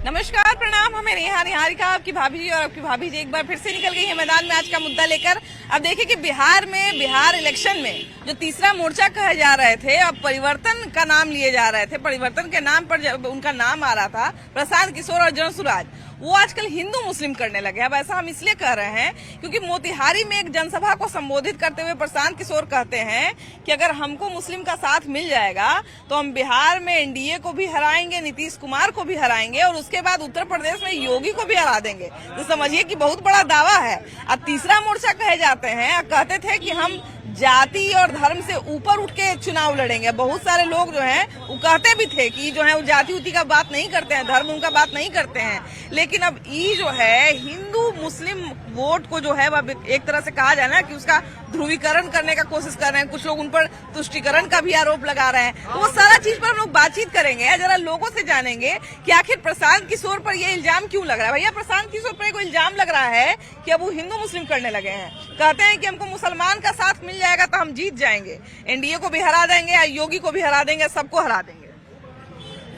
नमस्कार, प्रणाम। हमें निहारिका आपकी भाभी जी और आपकी भाभी जी एक बार फिर से निकल गई है मैदान में आज का मुद्दा लेकर। अब देखिए कि बिहार इलेक्शन में जो तीसरा मोर्चा कहे जा रहे थे, अब परिवर्तन का नाम लिए जा रहे थे। परिवर्तन के नाम पर जब उनका नाम आ रहा था, प्रशांत किशोर और जनसुराज, वो आजकल हिंदू मुस्लिम करने लगे। अब ऐसा हम इसलिए कह रहे हैं क्योंकि मोतिहारी में एक जनसभा को संबोधित करते हुए प्रशांत किशोर कहते हैं कि अगर हमको मुस्लिम का साथ मिल जाएगा तो हम बिहार में एनडीए को भी हराएंगे, नीतीश कुमार को भी हराएंगे और उसके बाद उत्तर प्रदेश में योगी को भी हरा देंगे। तो समझिए कि बहुत बड़ा दावा है। अब तीसरा मोर्चा कहे जाते हैं, कहते थे कि हम जाति और धर्म से ऊपर उठ के चुनाव लड़ेंगे। बहुत सारे लोग जो हैं वो कहते भी थे कि जो है वो जाति उति का बात नहीं करते हैं, धर्म उनका बात नहीं करते हैं। लेकिन अब ये जो है हिंदू मुस्लिम वोट को जो है वह एक तरह से कहा जाए ना कि उसका ध्रुवीकरण करने का कोशिश कर रहे हैं। कुछ लोग उन पर तुष्टिकरण का भी आरोप लगा रहे हैं। तो वो सारा चीज पर हम लोग बातचीत करेंगे, जरा लोगों से जानेंगे कि आखिर प्रशांत किशोर पर ये इल्जाम क्यों लग रहा है। भैया, प्रशांत किशोर पर एक इल्जाम लग रहा है कि अब वो हिंदू मुस्लिम करने लगे हैं। कहते हैं कि हमको मुसलमान का साथ मिल जाएगा तो हम जीत जाएंगे, एनडीए को भी हरा देंगे, योगी को भी हरा देंगे, सबको हरा देंगे।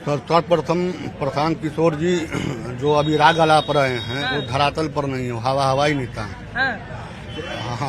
सर्वप्रथम प्रशांत किशोर जी जो अभी राग आलाप रहे हैं वो धरातल पर नहीं हो, हवाई नेता है।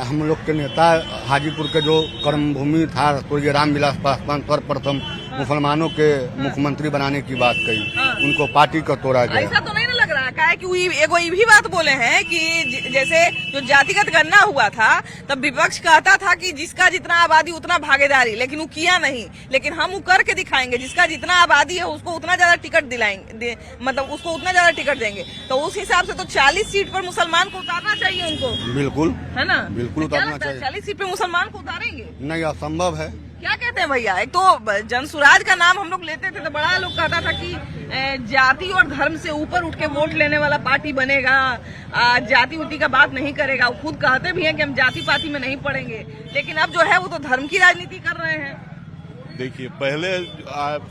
हम लोग के नेता हाजीपुर के जो कर्मभूमि था तो ये रामविलास पासवान सर्वप्रथम मुसलमानों के मुख्यमंत्री बनाने की बात कही, उनको पार्टी का तोड़ा गया। ऐसा तो नहीं ना लग रहा है कि एगो ये भी बात बोले हैं कि जैसे जो जातिगत गणना हुआ था तब विपक्ष कहता था कि जिसका जितना आबादी उतना भागीदारी, लेकिन वो किया नहीं। लेकिन हम वो करके दिखाएंगे, जिसका जितना आबादी है उसको उतना ज्यादा टिकट दिलाएंगे, मतलब उसको उतना ज्यादा टिकट देंगे। तो उस हिसाब से तो 40 सीट पर मुसलमान को उतारना चाहिए उनको। बिल्कुल है ना, बिल्कुल उतारना चाहिए। 40 सीट पे मुसलमान को उतारेंगे? नहीं, असंभव है। क्या कहते हैं भैया? एक तो जनसुराज का नाम हम लोग लेते थे तो बड़ा लोग कहता था कि जाति और धर्म से ऊपर उठ के वोट लेने वाला पार्टी बनेगा, जाति उति का बात नहीं करेगा। वो खुद कहते भी हैं कि हम जाति पाति में नहीं पड़ेंगे। लेकिन अब जो है वो तो धर्म की राजनीति कर रहे हैं। देखिए, पहले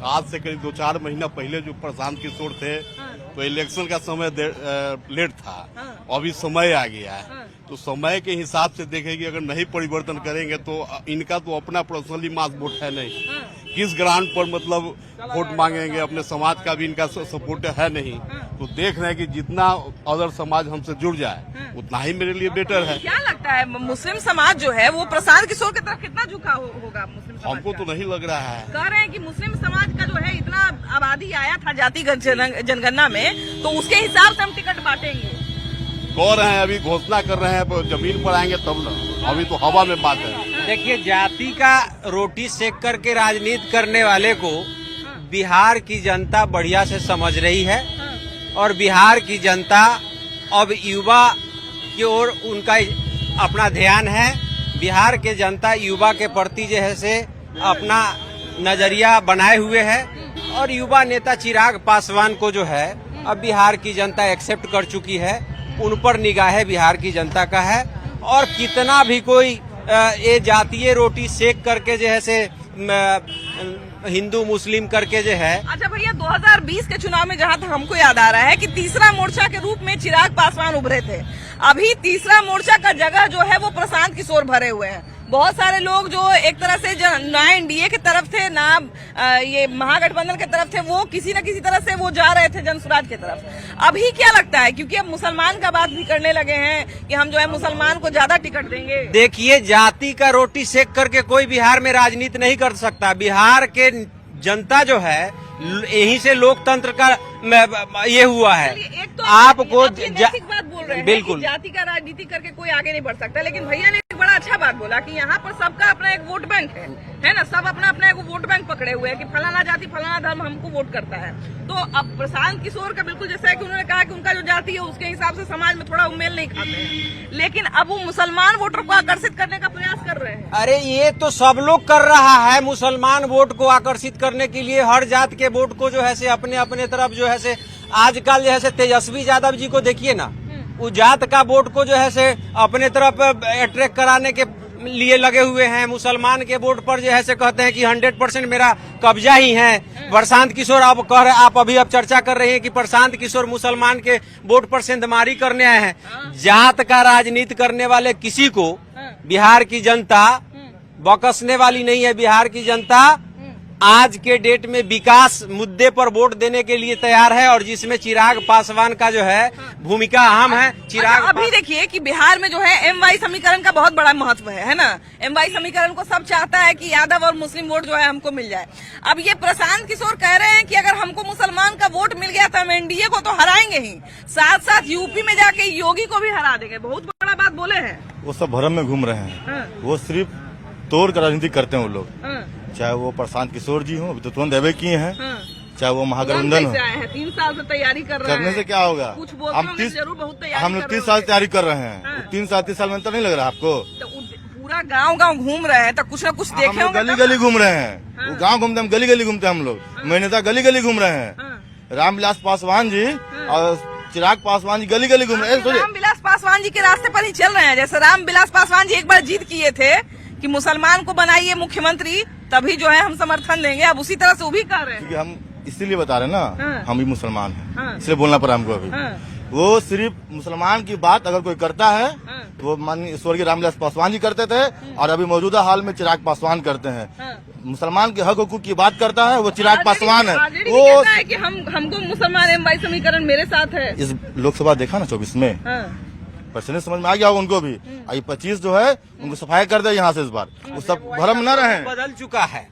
आज से करीब 2-4 महीना पहले जो प्रशांत किशोर थे तो इलेक्शन का समय लेट था, अभी समय आ गया है। तो समय के हिसाब से देखेंगे, अगर नहीं परिवर्तन करेंगे तो इनका तो अपना पर्सनली मास वोट है नहीं, किस ग्राउंड पर मतलब वोट मांगेंगे, अपने समाज का भी इनका सपोर्ट है नहीं। तो देख रहे हैं कि जितना अदर समाज हमसे जुड़ जाए उतना ही मेरे लिए बेटर है। क्या लगता है मुस्लिम समाज जो है वो प्रशांत किशोर की तरफ कितना झुका होगा? मुस्लिम समाज हमको तो नहीं लग रहा है। कह रहे हैं कि मुस्लिम समाज का जो है इतना आबादी आया था जातिगत जनगणना में, तो उसके हिसाब से हम टिकट बांटेंगे। कह रहे हैं, अभी घोषणा कर रहे हैं, जमीन पर आएंगे तब ना, अभी तो हवा में बात है। देखिए, जाति का रोटी सेक करके राजनीति करने वाले को बिहार की जनता बढ़िया से समझ रही है और बिहार की जनता अब युवा की ओर उनका अपना ध्यान है। बिहार के जनता युवा के प्रति जो है से अपना नजरिया बनाए हुए है और युवा नेता चिराग पासवान को जो है अब बिहार की जनता एक्सेप्ट कर चुकी है। उन पर निगाहें बिहार की जनता का है और कितना भी कोई ये जातीय रोटी सेक करके जो है से हिंदू मुस्लिम करके जो है। अच्छा भैया, 2020 के चुनाव में जहां तक हमको याद आ रहा है कि तीसरा मोर्चा के रूप में चिराग पासवान उभरे थे। अभी तीसरा मोर्चा का जगह जो है वो प्रशांत किशोर भरे हुए हैं। बहुत सारे लोग जो एक तरह से ना एनडीए की तरफ थे ना ये महागठबंधन की तरफ थे, वो किसी न किसी तरह से वो जा रहे थे जनसुराज की तरफ। अभी क्या लगता है, क्योंकि अब मुसलमान का बात भी करने लगे हैं कि हम जो है मुसलमान को ज्यादा टिकट देंगे। देखिए, जाति का रोटी सेक करके कोई बिहार में राजनीति नहीं कर सकता। बिहार के जनता जो है यहीं से लोकतंत्र का ये हुआ है। एक तो आपको नैतिक बात बोल रहे हैं, बिल्कुल जाति का राजनीति करके कोई आगे नहीं बढ़ सकता। लेकिन भैया ने एक बड़ा अच्छा बात बोला कि यहाँ पर सबका अपना एक वोट बैंक है ना, सब अपना अपना एक वोट बैंक पकड़े हुए हैं कि फलाना जाति फलाना धर्म हमको वोट करता है। तो अब प्रशांत किशोर का बिल्कुल जैसा है कि उन्होंने कहा कि उनका जो जाति है उसके हिसाब से समाज में थोड़ा मेल नहीं खाते हैं, लेकिन अब वो मुसलमान वोटर को आकर्षित करने का प्रयास कर रहे हैं। अरे ये तो सब लोग कर रहा है, मुसलमान वोट को आकर्षित करने के लिए हर जात के वोट को जो है से अपने अपने तरफ जो है से आजकल जो है से तेजस्वी यादव जी को देखिए ना, वो जात का वोट को जो है से अपने तरफ अट्रैक्ट कराने के लिए लगे हुए हैं। मुसलमान के वोट पर जो है से कहते हैं कि 100% मेरा कब्जा ही है। प्रशांत किशोर आप अभी चर्चा कर रहे हैं कि प्रशांत किशोर मुसलमान के वोट पर सेंधमारी करने आए हैं। जात का राजनीति करने वाले किसी को बिहार की जनता बकसने वाली नहीं है। बिहार की जनता आज के डेट में विकास मुद्दे पर वोट देने के लिए तैयार है और जिसमें चिराग पासवान का जो है भूमिका अहम है। चिराग अभी देखिए कि बिहार में जो है एमवाई समीकरण का बहुत बड़ा महत्व है ना। एमवाई समीकरण को सब चाहता है कि यादव और मुस्लिम वोट जो है हमको मिल जाए। अब ये प्रशांत किशोर कह रहे हैं कि अगर हमको मुसलमान का वोट मिल गया तो हम एनडीए को तो हराएंगे ही, साथ साथ यूपी में जाके योगी को भी हरा देंगे। बहुत बड़ा बात बोले हैं। वो सब भरम में घूम रहे हैं। वो सिर्फ तोड़ कर राजनीति करते हैं वो लोग, चाहे वो प्रशांत किशोर जी हो, अभी तो तुरंत दावे किए हैं, चाहे वो महागठबंधन हो। 3 साल से तैयारी कर रहे हैं। करने से क्या होगा? कुछ हम 30 साल तैयारी कर रहे हैं। 3 साल में अंतर नहीं लग रहा आपको? तो पूरा गांव घूम रहे हैं तो कुछ न कुछ देखे होंगे। गली गली घूम रहे हैं। वो गाँव घूमते हम गली गली घूमते हम लोग। मेरे नेता गली गली घूम रहे हैं। रामविलास पासवान जी और चिराग पासवान जी गली गली घूम रहे हैं। रामविलास पासवान जी के रास्ते पर ही चल रहे हैं। जैसे रामविलास पासवान जी एक बार जीत किए थे कि मुसलमान को बनाइए मुख्यमंत्री, तभी जो है हम समर्थन देंगे। अब उसी तरह से वो भी कर रहे हैं। क्योंकि हम इसीलिए बता रहे हैं ना, हम भी मुसलमान हैं, इसलिए बोलना पड़ा हमको अभी। वो सिर्फ मुसलमान की बात अगर कोई करता है तो वो माननीय स्वर्गीय रामविलास पासवान जी करते थे और अभी मौजूदा हाल में चिराग पासवान करते हैं। मुसलमान के हक हुकूक की बात करता है वो चिराग पासवान है। वो है कि हमको मुसलमान एमवाई समीकरण मेरे साथ है। इस लोकसभा देखा ना 24 में, परसेंटेज समझ में आ गया होगा उनको भी। 25 जो है उनको सफाई कर दे यहाँ से इस बार, वो सब भरम न रहे। बदल चुका है।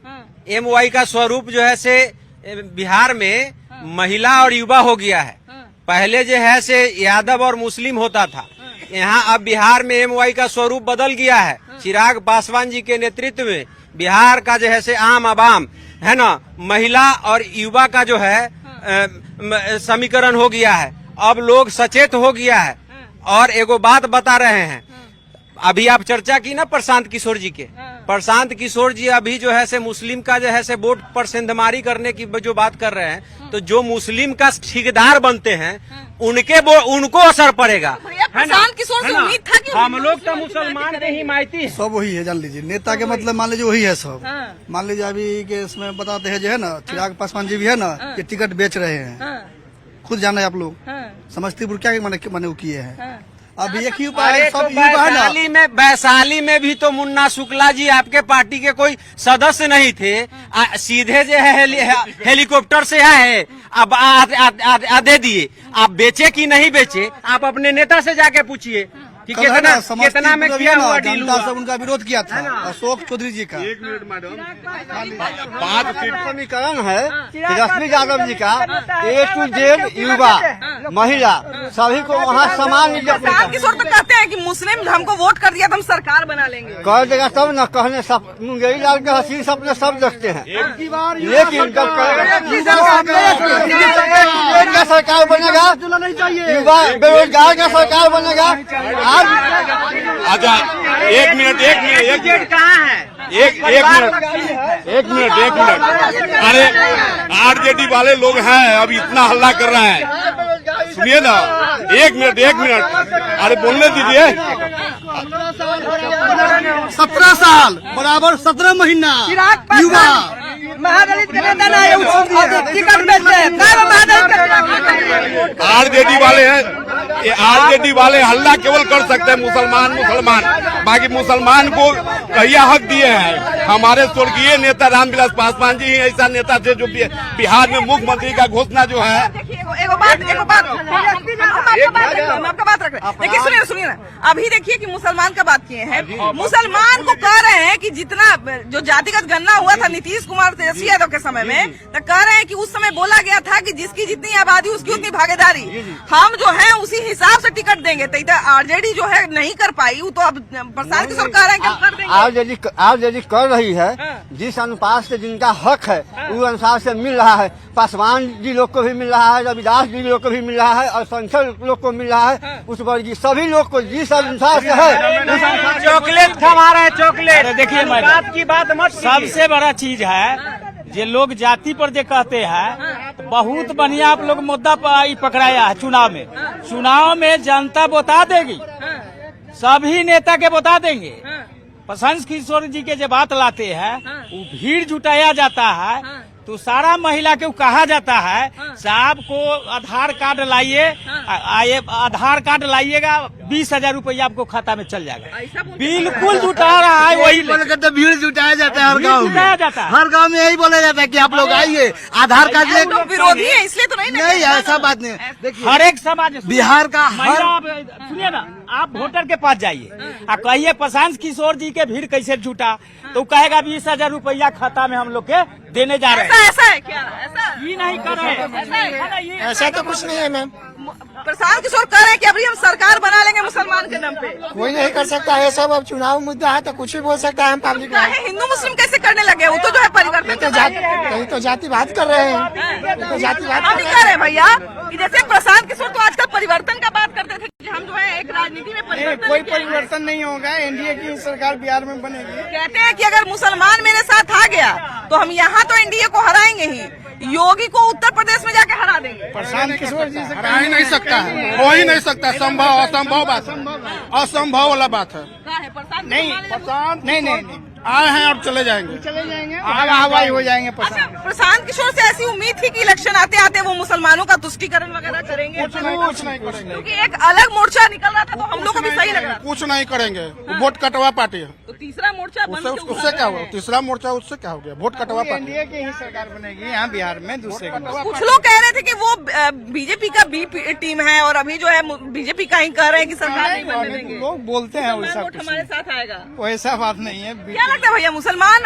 एमवाई का स्वरूप जो है से बिहार में महिला और युवा हो गया है। पहले जो है से यादव और मुस्लिम होता था, यहाँ अब बिहार में एमवाई का स्वरूप बदल गया है। चिराग पासवान जी के नेतृत्व में बिहार का जो है से आम आवाम है ना, महिला और युवा का जो है समीकरण हो गया है। अब लोग सचेत हो गया है। और एगो बात बता रहे हैं, अभी आप चर्चा की ना प्रशांत किशोर जी के, प्रशांत किशोर जी अभी जो है से मुस्लिम का जो है से वोट पर सेंधमारी करने की जो बात कर रहे हैं, तो जो मुस्लिम का ठेकेदार बनते हैं उनको असर पड़ेगा। प्रशांत किशोर से उम्मीद था कि हम लोग तो मुसलमान के हिमायती हैं। सब वही है, जान लीजिए। नेता के मतलब मान लीजिए वही है सब। मान लीजिए अभी के इसमें बताते हैं जो है ना, चिराग पासवान जी भी है ना, ये टिकट बेच रहे हैं। खुद जाना है आप लोग। समस्तीपुर क्या माने वो किए हैं। अभी एक ही उपाय है, सब युवा है ना। वैशाली में भी तो मुन्ना शुक्ला जी आपके पार्टी के कोई सदस्य नहीं थे, सीधे जो है हेलीकॉप्टर से आए, अब दे दिए। आप बेचे कि नहीं बेचे, आप अपने नेता से जाके पूछिए कि कितना में किया हुआ डील हुआ। सब उनका विरोध किया था अशोक चौधरी जी का। 1 मिनट मैडम, 5 सीट समीकरण है तेजस्वी यादव जी का। A to Z युवा महिला सभी को वहाँ समान प्रशांत किशोर तो कहते हैं कि मुस्लिम हमको वोट कर दिया तो हम सरकार बना लेंगे। कर देगा तब न, कहने सब मुंगेरी लाल के हसीन सपने सब देखते हैं। लेकिन जब का सरकार बनेगा, युवा बेरोजगार का सरकार बनेगा। अच्छा 1 मिनट कहाँ है? एक मिनट अरे आरजेडी वाले लोग हैं, अब इतना हल्ला कर रहे हैं, सुनिए ना। 1 मिनट अरे बोलने दीजिए। 17 साल बराबर 17 महीना युवा महादलित के नेता ना टिकट बेचते आरजेडी वाले हैं। ये आरजेडी वाले हल्ला केवल कर सकते हैं मुसलमान, बाकी मुसलमान को कहिया हक दिए हैं। हमारे स्वर्गीय नेता रामविलास पासवान जी ही ऐसा नेता थे जो बिहार में मुख्यमंत्री का घोषणा जो है। एगो बात हम आपका बात रख रहे हैं। देखिए सुनिए ना, अभी देखिए कि मुसलमान का बात किए हैं। मुसलमान को कह रहे हैं कि जितना जो जातिगत गणना हुआ था नीतीश कुमार तेजस्वी यादव के समय में, तो कह रहे हैं कि उस समय बोला गया था कि जिसकी जितनी आबादी उसकी उतनी भागीदारी। हम जो है उसी हिसाब से टिकट देंगे। तो आरजेडी जो है नहीं कर पाई, वो तो अब प्रशांत किशोर कह रहे हैं कि हम कर देंगे। आरजेडी कर रही है, जिस अनुपात से जिनका हक है उस अनुसार से मिल रहा है। पासवान जी लोग को भी मिल रहा है, रविदास जी लोग को भी मिल रहा है, और संख्या लोग को मिल रहा है। उस वर्गीय सभी लोग को जिस अनुसार से है। चॉकलेट खा रहे हैं, चॉकलेट। देखिए बात की बात मत, सबसे बड़ा चीज है जे लोग जाति पर जे कहते हैं, तो बहुत बढ़िया आप लोग मुद्दा पकड़ाया है। चुनाव में जनता बता देगी, सभी नेता के बता देंगे। प्रशांत किशोर जी के जो बात लाते हैं, वो भीड़ जुटाया जाता है तो सारा महिला को कहा जाता है साहब को आधार कार्ड लाइए, ये आधार कार्ड लाइएगा 20,000 रुपया आपको खाता में चल जाएगा। ऐसा बोलते बिल्कुल जुटा रहा है वही तो भीड़ जुटाया जाता है हर गाँव में, जुटाया जाता है। हर गाँव में यही बोला जाता है कि आप लोग आइए आधार कार्ड ले। लोग विरोधी है इसलिए तो नहीं नहीं ऐसा बात नहीं है। देखिए हर एक समाज बिहार का महिला सुनिए ना, आप वोटर के पास जाइए और कहिए प्रशांत किशोर जी के भीड़ कैसे जुटा, तो कहेगा 20,000 रुपया खाता में हम लोग के देने जा रहे हैं। ऐसा है क्या? ऐसा ये नहीं कर रहे हैं। ऐसा तो कुछ नहीं है मैम, प्रशांत किशोर कह रहे हैं कि अभी हम सरकार बना लेंगे मुसलमान के दम पे। कोई नहीं कर सकता है सब। अब चुनाव मुद्दा है तो कुछ भी बोल सकता है हम पब्लिक में। हिंदू मुस्लिम कैसे करने लगे? वो तो जो है परिवर्तन कहीं तो जातिवाद कर रहे हैं, तो जातिवाद हम ही कर रहे हैं भैया। कि जैसे प्रशांत किशोर तो आजकल परिवर्तन का बात करते थे कि हम जो है एक राजनीति में परिवर्तन कोई लेके आए हैं। परिवर्तन नहीं होगा, एनडीए की सरकार बिहार में बनेगी। कहते हैं कि अगर मुसलमान मेरे साथ आ गया तो हम यहाँ तो एनडीए को हराएंगे ही, योगी को उत्तर प्रदेश में जाके हरा देंगे। प्रशांत किशोर जी से हरा ही नहीं सकता है, हो ही नहीं सकता, संभव असंभव बात है, असंभव वाला बात है। नहीं नहीं आए हैं और चले जाएंगे, हवाई हो जाएंगे। अच्छा, प्रशांत किशोर से ऐसी उम्मीद थी कि इलेक्शन आते आते वो मुसलमानों का तुष्टीकरण वगैरह करेंगे, कुछ नहीं करेंगे, क्योंकि एक अलग मोर्चा निकल रहा था तो हम लोग को भी सही लग रहा था। कुछ नहीं करेंगे। वोट कटवा पार्टी है, तो तीसरा मोर्चा बन के उससे क्या हुआ? तीसरा मोर्चा उससे क्या हो गया? वोट कटवा पार्टी। एनडीए की ही सरकार बनेगी यहाँ बिहार में, दूसरे कुछ लोग कह रहे थे कि वो बीजेपी का बी टीम है और अभी जो है बीजेपी का ही कह रहे हैं कि सरकार नहीं बनने देंगे। लोग बोलते हैं वैसा वोट हमारे साथ आएगा। वैसा बात नहीं है। क्या लगता है भैया, मुसलमान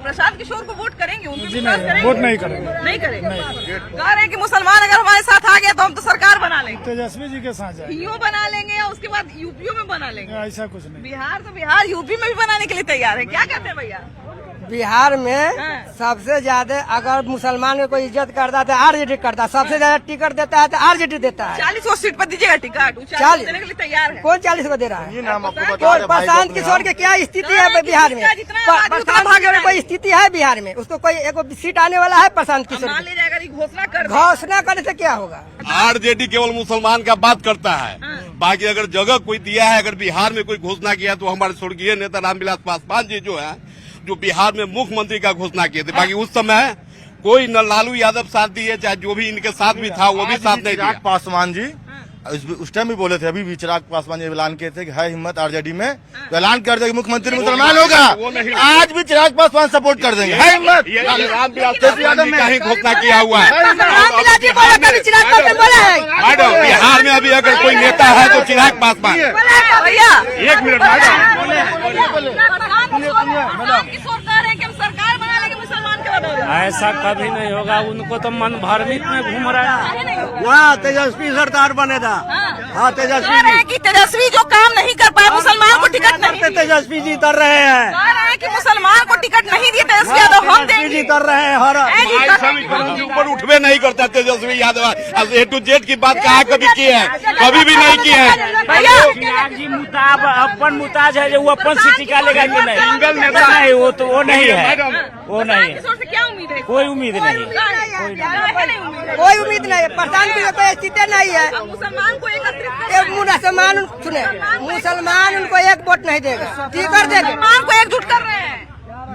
प्रशांत किशोर को वोट करेंगे? उन पे विश्वास करेंगे? वोट नहीं करेंगे। नहीं करेंगे। कह रहे हैं कि मुसलमान अगर हमारे साथ आ गया तो हम तो सरकार बना लेंगे, तेजस्वी जी के साथ जाए, यूपी बना लेंगे और उसके बाद यूपीओ में बना लेंगे। ऐसा कुछ नहीं। बिहार तो बिहार यूपी में भी बनाने के लिए तैयार है। क्या कहते हैं भैया? बिहार में हाँ। सबसे ज्यादा अगर मुसलमान को कोई इज्जत करता है तो आरजेडी करता है, सबसे ज्यादा टिकट देता है तो आरजेडी देता है। 40 सीट पर दीजिएगा टिकट, 40 40 देने के लिए तैयार है। कौन 40 को दे रहा है? ये नाम आपको बता कोई रहे भाई प्रशांत लोग किशोर की क्या स्थिति है बिहार में? प्रशांत भाग्य में कोई स्थिति है बिहार में? उसको कोई एक सीट आने वाला है प्रशांत किशोर मान की? लीजिए अगर ये घोषणा कर दे। घोषणा करने से क्या होगा? आरजेडी केवल मुसलमान का बात करता है, बाकी अगर जगह कोई दिया है, अगर बिहार में कोई घोषणा किया तो हमारे स्वर्गीय नेता रामविलास पासवान जी जो है, जो बिहार में मुख्यमंत्री का घोषणा किए थे। बाकी उस समय कोई न लालू यादव साथ दिए, चाहे जो भी इनके साथ भी था वो भी साथ नहीं दिया। चिराग पासवान जी उस टाइम भी बोले थे, अभी भी चिराग पासवान जी ऐलान किए थे कि है हिम्मत आरजेडी में, तो ऐलान कर दे कि मुख्यमंत्री मुसलमान होगा। आज भी चिराग पासवान सपोर्ट कर देंगे, है हिम्मत। रामविलास पासवान जी का ही घोषणा किया हुआ है। रामविलास जी बोला, कभी चिराग पासवान बोला है? मैडम, बिहार में अभी अगर कोई नेता है तो चिराग पासवान। भैया एक मिनट प्रशांत किशोर कह रहे हैं कि हम सरकार बना लेंगे मुसलमान के बदौलत। ऐसा कभी नहीं होगा, उनको तो मन भ्रमित में घूम रहा है। वहाँ तेजस्वी सरकार बनेगा। हाँ कह रहे हैं कि तेजस्वी जो काम नहीं कर पाए, मुसलमान को टिकट नहीं दिए। तेजस्वी जी कर रहे हैं, कह रहे हैं कि मुसलमान को टिकट नहीं दिए तेजस्वी यादव, हम देंगे। कर रहे हैं हर के ऊपर उठवे नहीं करता तेजस्वी यादव। ए टू जेड की बात कहाँ कभी की है? कभी भी नहीं की है। भैया जी मुताब अपन मुताज है जो वो अपन सीट निकालेगा कि नहीं? सिंगल नेता नहीं, वो तो वो नहीं है, वो नहीं है। किशोर से क्या उम्मीद है? कोई उम्मीद नहीं। कोई उम्मीद नहीं है। प्रशांत की कोई स्थिति नहीं है। अब मुसलमान को एकत्रित एक मुसलमान सुने, मुसलमान उनको एक वोट नहीं देगा, टिकट देगा। मुसलमान को एकजुट कर रहे हैं।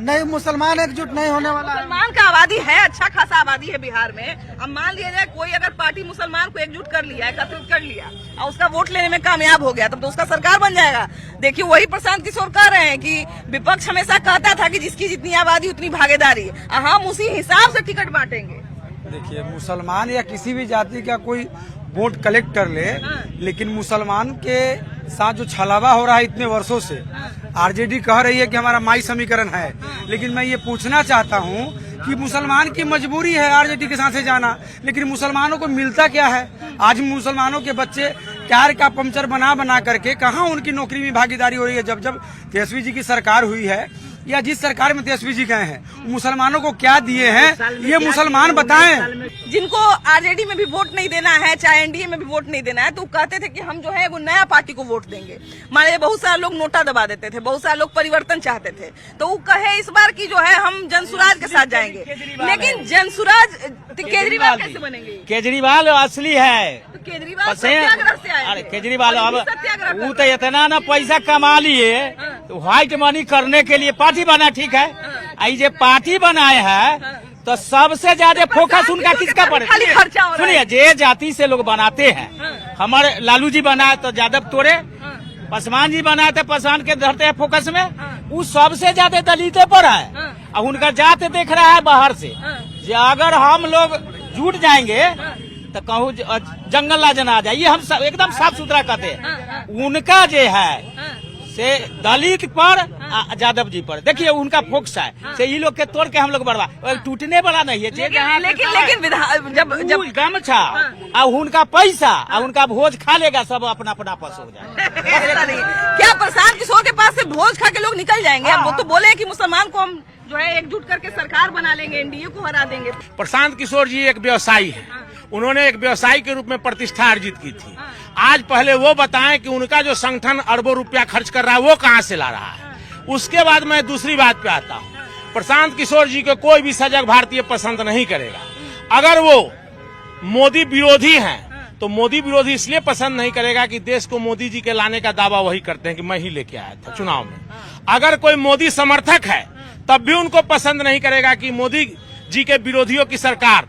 नहीं, मुसलमान एकजुट नहीं होने वाला। मुसलमान का आबादी है, अच्छा खासा आबादी है बिहार में। अब मान लिया जाए कोई अगर पार्टी मुसलमान को एकजुट कर लिया, एकत्रित कर लिया और उसका वोट लेने में कामयाब हो गया, तब तो उसका सरकार बन जाएगा। देखिए वही प्रशांत किशोर कह रहे हैं कि विपक्ष हमेशा कहता था कि जिसकी जितनी आबादी उतनी भागीदारी, हम उसी हिसाब से टिकट बांटेंगे। देखिए, मुसलमान या किसी भी जाति का कोई वोट कलेक्ट कर ले, लेकिन मुसलमान के साथ जो छलावा हो रहा है इतने वर्षों से, आरजेडी कह रही है कि हमारा माई समीकरण है, लेकिन मैं ये पूछना चाहता हूँ कि मुसलमान की मजबूरी है आरजेडी के साथ से जाना, लेकिन मुसलमानों को मिलता क्या है? आज मुसलमानों के बच्चे टायर का पंचर बना बना करके कहाँ उनकी नौकरी में भागीदारी हो रही है? जब जब तेजस्वी जी की सरकार हुई है या जिस सरकार में तेजस्वी जी गए हैं, मुसलमानों को क्या दिए हैं ये मुसलमान बताएं। जिनको आरजेडी में भी वोट नहीं देना है, चाहे एनडीए में भी वोट नहीं देना है, तो कहते थे कि हम जो है वो नया पार्टी को वोट देंगे। माने बहुत सारे लोग नोटा दबा देते थे, बहुत सारे लोग परिवर्तन चाहते थे, तो वो कहे इस बार की जो है हम जनसुराज के साथ जाएंगे। लेकिन जनसुराज केजरीवाल कैसे बनेंगे? केजरीवाल असली है। तो केजरीवाल सत्याग्रह से आए अरे थे। केजरीवाल अब सत्याग्रह वो तो इतना ना पैसा कमा लिए, तो व्हाइट मनी करने के लिए पार्टी बना, ठीक है। आई जो पार्टी बनाए है तो सबसे ज्यादा फोकस उनका किसका पड़े? खाली खर्चा हो रहा है। सुनिए, जे जाति से लोग बनाते हैं, हमारे लालू जी बनाए तो यादव तोड़े, पासवान जी बनाए थे पासवान के धरते हैं फोकस में, वो सबसे ज्यादा दलितों पर है और उनका जात देख रहा है बाहर से। जे अगर हम लोग जुट जाएंगे तो कहूँ जंगल ना जना आ जाए, ये हम एकदम साफ सुथरा कहते हैं। उनका जे है से दलित पर यादव जी पर देखिए उनका फोकस है से ये लोग के तोड़ के हम लोग बर्बाद, टूटने वाला नहीं है। लेकिन जब गमछा और उनका पैसा और उनका भोज खा लेगा सब अपना अपना पास हो जाएगा। क्या प्रशांत किशोर के पास से भोज खा के लोग निकल जाएंगे? वो तो बोले कि मुसलमान को हम जो है एकजुट करके सरकार बना लेंगे, एनडीए को हरा देंगे। प्रशांत किशोर जी एक व्यवसायी है, उन्होंने एक व्यवसायी के रूप में प्रतिष्ठा अर्जित की थी। आज पहले वो बताएं कि उनका जो संगठन अरबों रुपया खर्च कर रहा है वो कहां से ला रहा है। उसके बाद मैं दूसरी बात पे आता हूं। प्रशांत किशोर जी को कोई भी सजग भारतीय पसंद नहीं करेगा। अगर वो मोदी विरोधी हैं तो मोदी विरोधी इसलिए पसंद नहीं करेगा कि देश को मोदी जी के लाने का दावा वही करते हैं कि मैं ही लेके आया था चुनाव में। अगर कोई मोदी समर्थक है तब भी उनको पसंद नहीं करेगा कि मोदी जी के विरोधियों की सरकार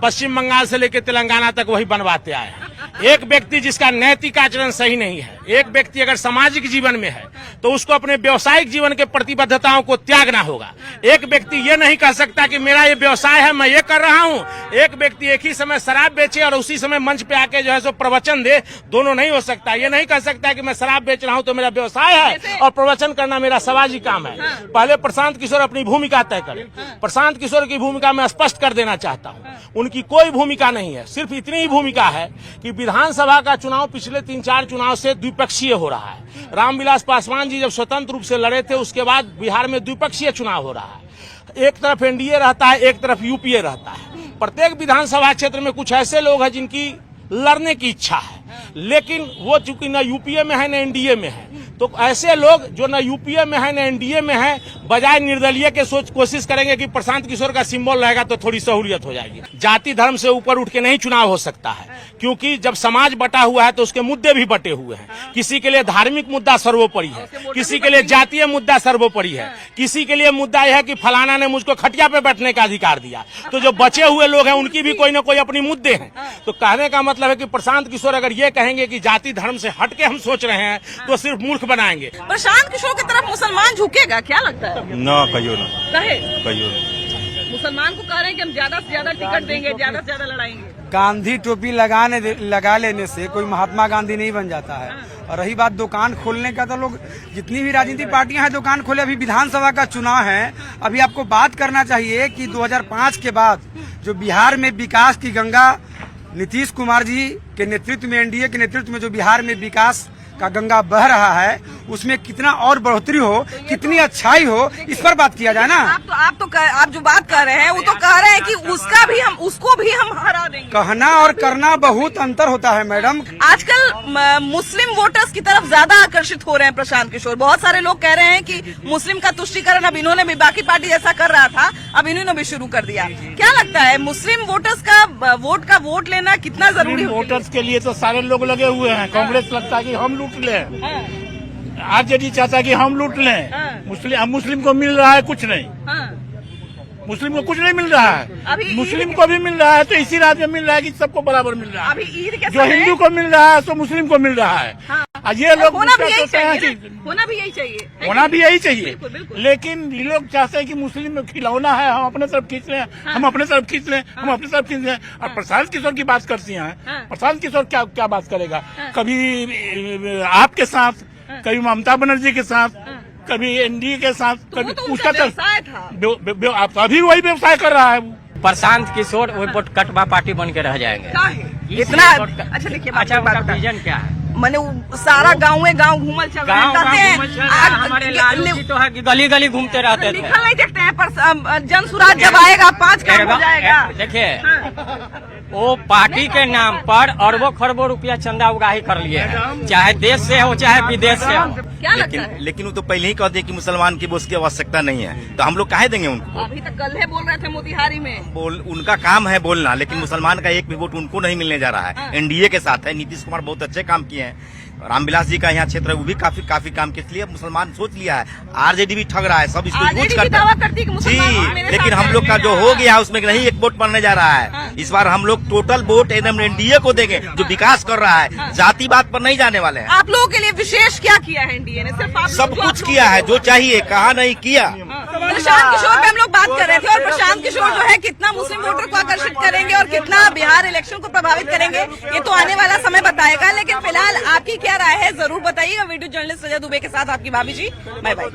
पश्चिम बंगाल से लेकर तेलंगाना तक वही बनवाते आए हैं। एक व्यक्ति जिसका नैतिक आचरण सही नहीं है, एक व्यक्ति अगर सामाजिक जीवन में है तो उसको अपने व्यावसायिक जीवन के प्रतिबद्धताओं को त्यागना होगा। एक व्यक्ति ये नहीं कह सकता कि मेरा ये व्यवसाय है मैं ये कर रहा हूँ, एक व्यक्ति एक ही समय शराब बेचे और उसी समय मंच पे आके जो है सो प्रवचन दे, दोनों नहीं हो सकता। ये नहीं कह सकता कि मैं शराब बेच रहा हूँ तो मेरा व्यवसाय है और प्रवचन करना मेरा सामाजिक काम है। पहले प्रशांत किशोर अपनी भूमिका तय करें। प्रशांत किशोर की भूमिका मैं स्पष्ट कर देना चाहता हूँ, उनकी कोई भूमिका नहीं है, सिर्फ इतनी ही भूमिका है कि विधानसभा का चुनाव पिछले 3-4 चुनाव से द्विपक्षीय हो रहा है। रामविलास पासवान जी जब स्वतंत्र रूप से लड़े थे उसके बाद बिहार में द्विपक्षीय चुनाव हो रहा है। एक तरफ एनडीए रहता है, एक तरफ यूपीए रहता है। प्रत्येक विधानसभा क्षेत्र में कुछ ऐसे लोग हैं जिनकी लड़ने की इच्छा है, लेकिन वो चूंकि न यूपीए में है न एनडीए में है, तो ऐसे लोग जो न यूपीए में है न एनडीए में है बजाय निर्दलीय के कोशिश करेंगे कि प्रशांत किशोर का सिंबल रहेगा तो थोड़ी सहूलियत हो जाएगी। जाति धर्म से ऊपर उठ के नहीं चुनाव हो सकता है, क्योंकि जब समाज बटा हुआ है तो उसके मुद्दे भी बटे हुए हैं। किसी के लिए धार्मिक मुद्दा सर्वोपरि है, किसी के लिए जातीय मुद्दा सर्वोपरि है, किसी के लिए मुद्दा यह है कि फलाना ने मुझको खटिया पे बैठने का अधिकार दिया। तो जो बचे हुए लोग हैं उनकी भी कोई न कोई अपनी मुद्दे हैं। तो कहने का मतलब है कि प्रशांत किशोर अगर ये कहेंगे कि जाति धर्म से हट के हम सोच रहे हैं तो सिर्फ मूर्ख बनाएंगे। प्रशांत किशोर की तरफ मुसलमान झुकेगा क्या लगता है? ना कहियो ना कहे कहियो ना। मुसलमान को कह रहे हैं कि हम ज्यादा से ज्यादा टिकट देंगे, ज्यादा से ज्यादा लड़ाएंगे। गांधी टोपी लगा लेने से कोई महात्मा गांधी नहीं बन जाता है। और रही बात दुकान खोलने का, तो लोग जितनी भी राजनीतिक पार्टियां हैं दुकान खोले। अभी विधानसभा का चुनाव है, अभी आपको बात करना चाहिए कि 2005 के बाद जो बिहार में विकास की गंगा नीतीश कुमार जी के नेतृत्व में, एनडीए के नेतृत्व में जो बिहार में विकास का गंगा बह रहा है उसमें कितना और बढ़ोतरी हो, कितनी अच्छाई हो, इस पर बात किया जाए ना। आप जो बात कर रहे हैं वो तो कह रहे हैं कि उसको भी हम हरा देंगे। कहना और करना बहुत अंतर होता है मैडम। आजकल मुस्लिम वोटर्स की तरफ ज्यादा आकर्षित हो रहे हैं प्रशांत किशोर। बहुत सारे लोग कह रहे हैं कि मुस्लिम का तुष्टीकरण अब इन्होंने भी, बाकी पार्टी जैसा कर रहा था अब इन्होंने भी शुरू कर दिया। क्या लगता है मुस्लिम वोटर्स का वोट लेना कितना जरूरी है? वोटर्स के लिए तो सारे लोग लगे हुए हैं। कांग्रेस लगता है कि हम लूट लें, आरजेडी चाहता है कि हम लूट लें। मुस्लिम को मिल रहा है कुछ नहीं, मुस्लिम को कुछ नहीं मिल रहा है, मुस्लिम को भी मिल रहा है तो इसी रात में मिल रहा है कि सबको बराबर मिल रहा है। अभी ईद के जो हिंदू को मिल रहा है तो मुस्लिम को मिल रहा है। ये लोग होना भी यही चाहिए, होना भी यही चाहिए। लेकिन ये लोग चाहते हैं कि मुस्लिम में खिलौना है, हम अपने तरफ खींच लें, हम अपने तरफ खींच लें, हम अपने तरफ खींच लें। और प्रशांत किशोर की बात करती हैं, प्रशांत किशोर क्या बात करेगा? कभी आपके साथ, कभी ममता बनर्जी के साथ, कभी एनडीए के साथ, कभी उसका तरफ अभी वही व्यवसाय कर रहा है। प्रशांत किशोर वो कटवा पार्टी बन के रह जाएंगे। इतना अच्छा देखिए, अच्छा उनका विजन क्या है? मैंने सारा गाँव घूमल चल रहे हैं। हमारे लालू जी तो है कि गली गली घूमते रहते थे। निकल नहीं देखते हैं, पर जन सुराज जब आएगा 5 काम हो जाएगा। देखिए वो पार्टी के नाम पर अरबों खरबों रुपया चंदा उगाही कर लिए है, चाहे देश से हो चाहे विदेश से हो। क्या लगता है? लेकिन वो तो पहले ही कहते कि मुसलमान की उसकी आवश्यकता नहीं है, तो हम लोग काहे देंगे उनको? अभी तक कल बोल रहे थे मोतिहारी में। उनका काम है बोलना, लेकिन मुसलमान का एक भी वोट उनको नहीं मिलने जा रहा है। एनडीए के साथ है, नीतीश कुमार बहुत अच्छे काम किए हैं। रामविलास जी का यहाँ क्षेत्र है, वो भी काफी काम के लिए मुसलमान सोच लिया है। आरजेडी भी ठग रहा है, सब इसको यूज करता है जी, लेकिन हम लोग का जो हो गया उसमें नहीं एक वोट पड़ने जा रहा है। इस बार हम लोग टोटल वोट एकदम एनडीए को देंगे, जो विकास कर रहा है, जातिवाद पर नहीं जाने वाले हैं। आप लोगों के लिए विशेष क्या किया है एनडीए ने? सिर्फ सब कुछ किया है जो चाहिए, कहा नहीं किया। प्रशांत किशोर पे हम लोग बात कर रहे थे, और प्रशांत किशोर जो है कितना मुस्लिम वोटर को आकर्षित करेंगे और कितना बिहार इलेक्शन को प्रभावित करेंगे, ये तो आने वाला समय बताएगा। लेकिन फिलहाल आपकी क्या राय है जरूर बताइएगा। वीडियो जर्नलिस्ट रजत दुबे के साथ आपकी भाभी जी, बाय बाय।